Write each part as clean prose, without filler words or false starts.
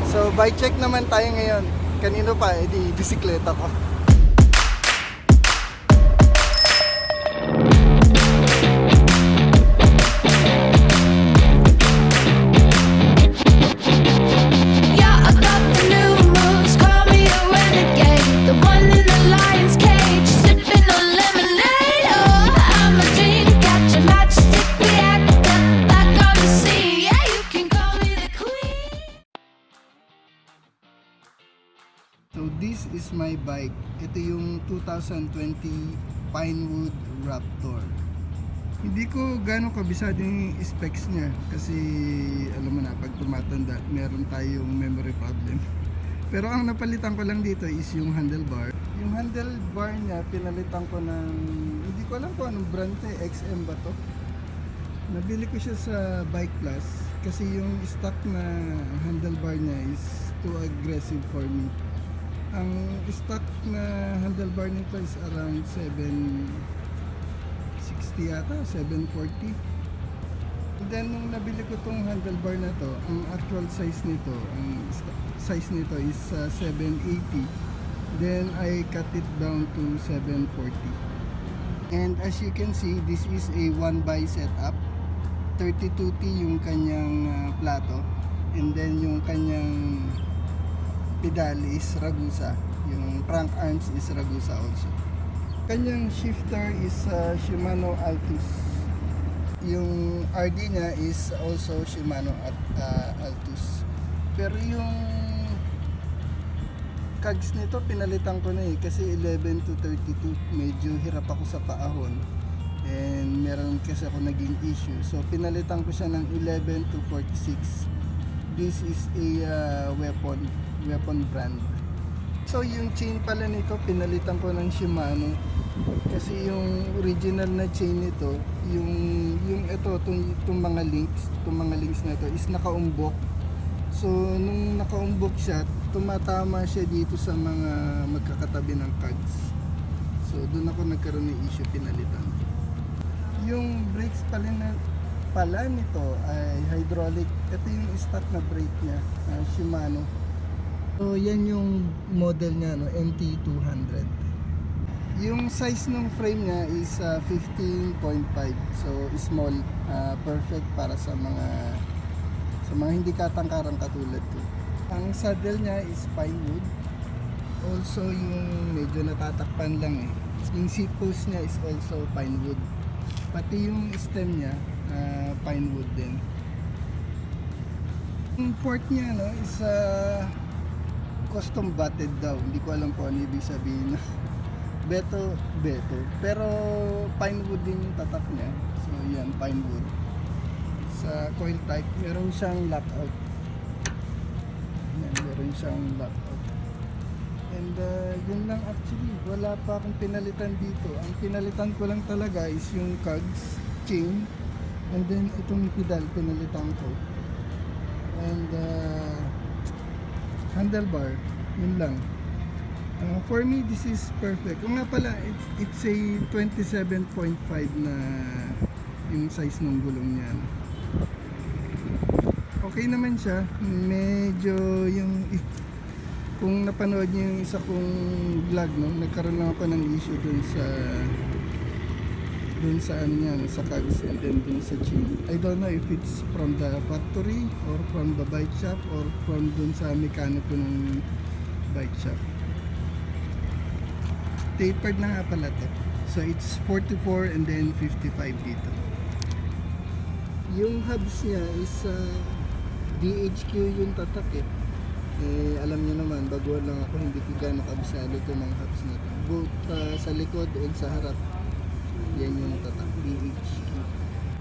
So bike check naman tayo ngayon. Kanino pa, edi bisikleta ko. So this is my bike. Ito yung 2020 Pinewood Raptor. Hindi ko gano'ng kabisado yung specs niya kasi alam mo na, pag tumatanda meron tayong memory problem. Pero ang napalitan ko lang dito is yung handlebar. Yung handlebar niya pinalitan ko ng, hindi ko alam kung anong brand to, XM ba to. Nabili ko siya sa Bike Plus kasi yung stock na handlebar niya is too aggressive for me. Ang stock na handlebar nito is around 760 yata, 740. And then nung nabili ko tong handlebar na to, ang actual size nito, is 780. Then I cut it down to 740. And as you can see, this is a 1x setup. 32T yung kanyang plato, and then yung kanyang pedal is Ragusa, yung crank arms is Ragusa also. Kanyang shifter is Shimano Altus. Yung RD niya is also Shimano Altus. Pero yung cogs nito pinalitan ko na kasi 11 to 32. Medyo hirap ako sa paahon and meron kasi ako naging issue, so pinalitan ko siya ng 11 to 46. This is a weapon brand. So yung chain pala nito pinalitan ko ng Shimano kasi yung original na chain nito, yung ito, itong mga links na ito is nakaumbok. So nung nakaumbok siya, tumatama siya dito sa mga magkakatabi ng cogs. So doon ako nagkaroon ng issue, pinalitan. Yung brakes pala nito ay hydraulic. Ito yung stock na brake niya, Shimano. So yan yung model niya, no, MT200. Yung size ng frame niya is 15.5. So small, perfect para sa mga hindi katangkarang katulad ko. Ang saddle niya is pinewood. Also yung medyo natatakpan lang Yung seat post niya is also pinewood. Pati yung stem niya pinewood din. Yung port niya is custom batted daw. Hindi ko alam po ano ibig sabihin. beto. Pero pinewood din yung tatak niya. So yan, pinewood. Sa coil type, meron siyang lockout. Yan, meron siyang lockout. And yun lang actually, wala pa akong pinalitan dito. Ang pinalitan ko lang talaga is yung cogs, chain, and then itong pedal pinalitan ko. And handlebar, yun lang. For me, this is perfect. Kung nga pala, it's a 27.5 na yung size ng gulong niya. Okay naman siya. Medyo yung kung napanood niyo yung isa kong vlog, nagkaroon lang ako ng issue dun sa ano niya, sa cogs and then dun sa chain. I don't know if it's from the factory or from the bike shop or from dun sa mekaniko ng bike shop. Tapered na nga pala to. So it's 44 and then 55 dito. Yung hubs niya is DHQ yung tatak alam niyo naman, baguhan lang ako, hindi ko gano'ng kabisado ito ng hubs na ito. Both sa likod and sa harap, yan yung tatak, DHQ.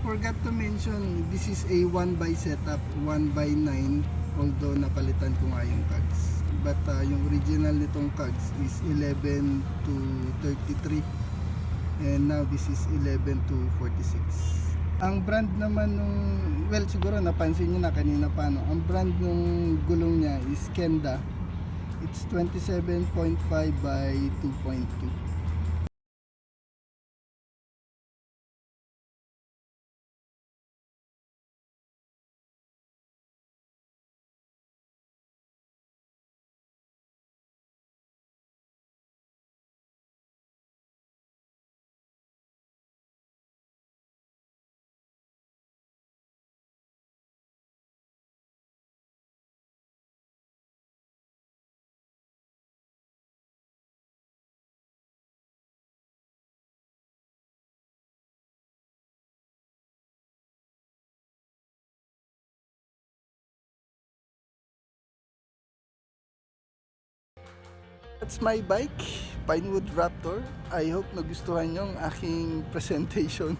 Forgot to mention, this is a 1x setup, 1x9, although napalitan ko nga yung cogs. But yung original nitong cogs is 11 to 33. And now this is 11 to 46. Ang brand naman nung, well siguro napansin nyo na kanina pa, ang brand nung gulong niya is Kenda. It's 27.5 by 2.2. That's my bike, Pinewood Raptor. I hope nagustuhan nyo ang aking presentation.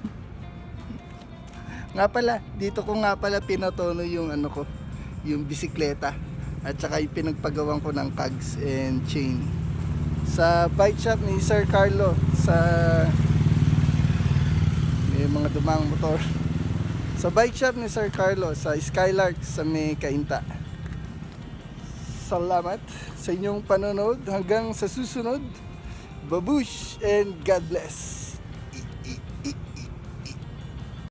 Nga pala, dito ko nga pala pinatono yung ano ko, yung bisikleta. At saka yung pinagpagawan ko ng cogs and chain. Sa bike shop ni Sir Carlo, sa may mga dumang motor. Sa bike shop ni Sir Carlo, sa Skylark, sa may Kainta. Salamat sa inyong panonood. Hanggang sa susunod. Babush and God bless.